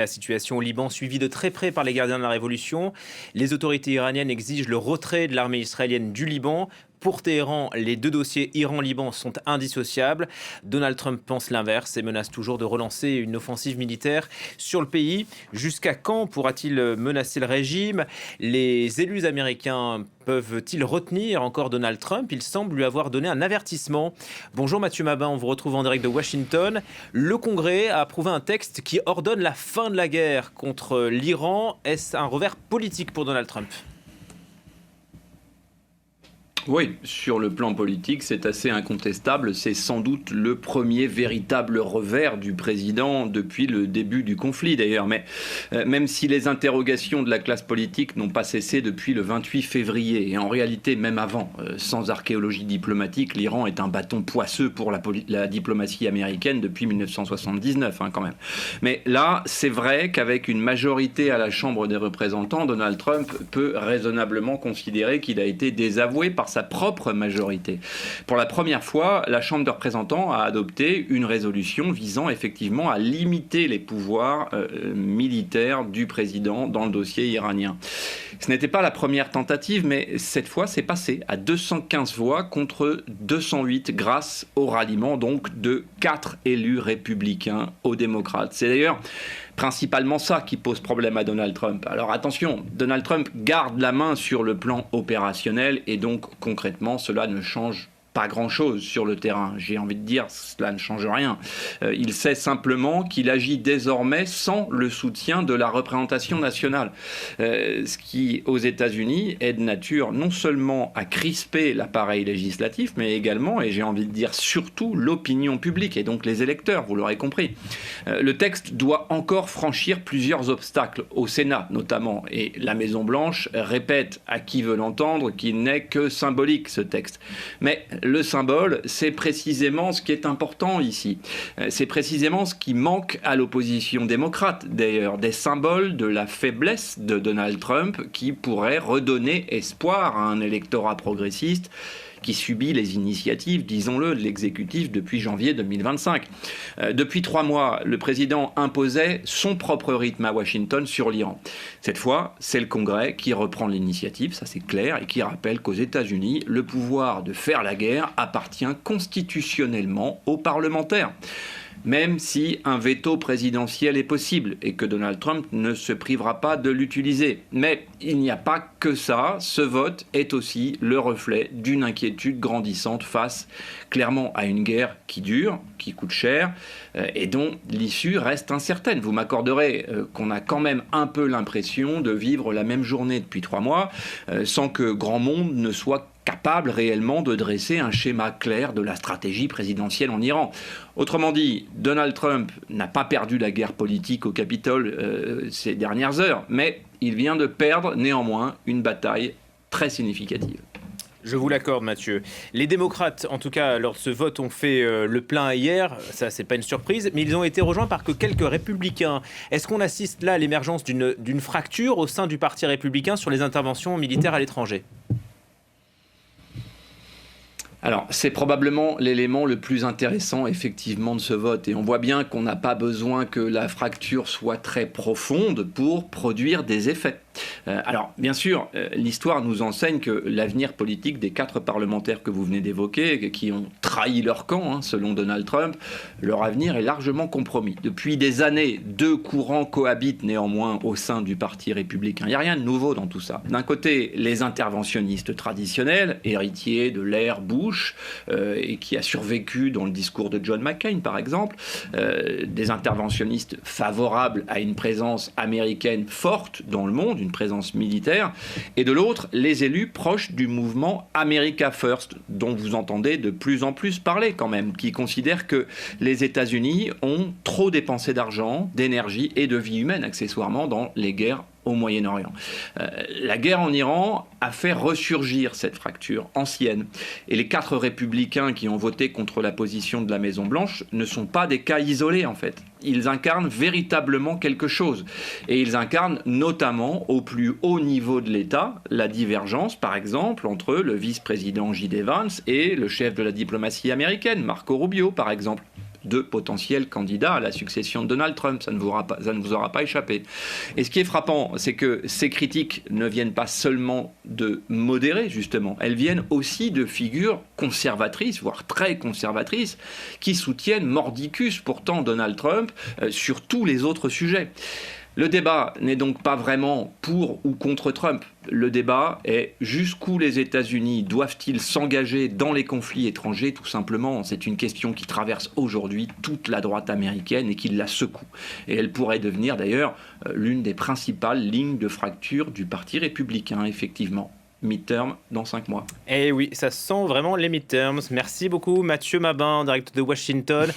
La situation au Liban, suivie de très près par les gardiens de la révolution. Les autorités iraniennes exigent le retrait de l'armée israélienne du Liban. Pour Téhéran, les deux dossiers Iran-Liban sont indissociables. Donald Trump pense l'inverse et menace toujours de relancer une offensive militaire sur le pays. Jusqu'à quand pourra-t-il menacer le régime? Les élus américains peuvent-ils retenir encore Donald Trump? Il semble lui avoir donné un avertissement. Bonjour Mathieu Mabin, on vous retrouve en direct de Washington. Le Congrès a approuvé un texte qui ordonne la fin de la guerre contre l'Iran. Est-ce un revers politique pour Donald Trump? Oui, sur le plan politique, c'est assez incontestable. C'est sans doute le premier véritable revers du président depuis le début du conflit, d'ailleurs. Mais même si les interrogations de la classe politique n'ont pas cessé depuis le 28 février, et en réalité même avant, sans archéologie diplomatique, l'Iran est un bâton poisseux pour la diplomatie américaine depuis 1979, quand même. Mais là, c'est vrai qu'avec une majorité à la Chambre des représentants, Donald Trump peut raisonnablement considérer qu'il a été désavoué par sa propre majorité. Pour la première fois, la Chambre des représentants a adopté une résolution visant effectivement à limiter les pouvoirs militaires du président dans le dossier iranien. Ce n'était pas la première tentative, mais cette fois, c'est passé à 215 voix contre 208 grâce au ralliement donc de 4 élus républicains aux démocrates. C'est d'ailleurs principalement ça qui pose problème à Donald Trump. Alors attention, Donald Trump garde la main sur le plan opérationnel et donc concrètement cela ne change pas grand-chose sur le terrain. J'ai envie de dire, cela ne change rien. Il sait simplement qu'il agit désormais sans le soutien de la représentation nationale. Ce qui, aux États-Unis, est de nature non seulement à crisper l'appareil législatif, mais également, et j'ai envie de dire surtout, l'opinion publique, et donc les électeurs, vous l'aurez compris. Le texte doit encore franchir plusieurs obstacles, au Sénat notamment, et la Maison-Blanche répète à qui veut l'entendre qu'il n'est que symbolique, ce texte. Mais le symbole, c'est précisément ce qui est important ici. C'est précisément ce qui manque à l'opposition démocrate, d'ailleurs, des symboles de la faiblesse de Donald Trump qui pourraient redonner espoir à un électorat progressiste qui subit les initiatives, disons-le, de l'exécutif depuis janvier 2025. Depuis 3 mois, le président imposait son propre rythme à Washington sur l'Iran. Cette fois, c'est le Congrès qui reprend l'initiative, ça c'est clair, et qui rappelle qu'aux États-Unis, le pouvoir de faire la guerre appartient constitutionnellement aux parlementaires. Même si un veto présidentiel est possible et que Donald Trump ne se privera pas de l'utiliser. Mais il n'y a pas que ça, ce vote est aussi le reflet d'une inquiétude grandissante face clairement à une guerre qui dure, qui coûte cher et dont l'issue reste incertaine. Vous m'accorderez qu'on a quand même un peu l'impression de vivre la même journée depuis 3 mois sans que grand monde ne soit capable réellement de dresser un schéma clair de la stratégie présidentielle en Iran. Autrement dit, Donald Trump n'a pas perdu la guerre politique au Capitole ces dernières heures, mais il vient de perdre néanmoins une bataille très significative. Je vous l'accorde, Mathieu. Les démocrates, en tout cas, lors de ce vote, ont fait le plein hier. Ça, c'est pas une surprise. Mais ils ont été rejoints par que quelques républicains. Est-ce qu'on assiste là à l'émergence d'une fracture au sein du parti républicain sur les interventions militaires à l'étranger ? Alors, c'est probablement l'élément le plus intéressant, effectivement, de ce vote. Et on voit bien qu'on n'a pas besoin que la fracture soit très profonde pour produire des effets. Alors, bien sûr, l'histoire nous enseigne que l'avenir politique des 4 parlementaires que vous venez d'évoquer, qui ont trahi leur camp, selon Donald Trump, leur avenir est largement compromis. Depuis des années, 2 courants cohabitent néanmoins au sein du Parti républicain. Il n'y a rien de nouveau dans tout ça. D'un côté, les interventionnistes traditionnels, héritiers de l'ère Bush, et qui a survécu dans le discours de John McCain, par exemple, des interventionnistes favorables à une présence américaine forte dans le monde, une présence militaire, et de l'autre, les élus proches du mouvement America First, dont vous entendez de plus en plus parler quand même, qui considèrent que les États-Unis ont trop dépensé d'argent, d'énergie et de vie humaine, accessoirement, dans les guerres au Moyen-Orient. La guerre en Iran a fait ressurgir cette fracture ancienne. Et les 4 républicains qui ont voté contre la position de la Maison-Blanche ne sont pas des cas isolés, en fait. Ils incarnent véritablement quelque chose. Et ils incarnent notamment, au plus haut niveau de l'État, la divergence, par exemple, entre le vice-président J.D. Vance et le chef de la diplomatie américaine, Marco Rubio, par exemple. de potentiels candidats à la succession de Donald Trump. Ça ne vous aura pas échappé. Et ce qui est frappant, c'est que ces critiques ne viennent pas seulement de modérés, justement. Elles viennent aussi de figures conservatrices, voire très conservatrices, qui soutiennent mordicus pourtant Donald Trump sur tous les autres sujets. Le débat n'est donc pas vraiment pour ou contre Trump. Le débat est jusqu'où les États-Unis doivent-ils s'engager dans les conflits étrangers, tout simplement. C'est une question qui traverse aujourd'hui toute la droite américaine et qui la secoue. Et elle pourrait devenir d'ailleurs l'une des principales lignes de fracture du Parti républicain, effectivement. Midterm dans 5 mois. Et oui, ça sent vraiment les midterms. Merci beaucoup Mathieu Mabin, direct de Washington.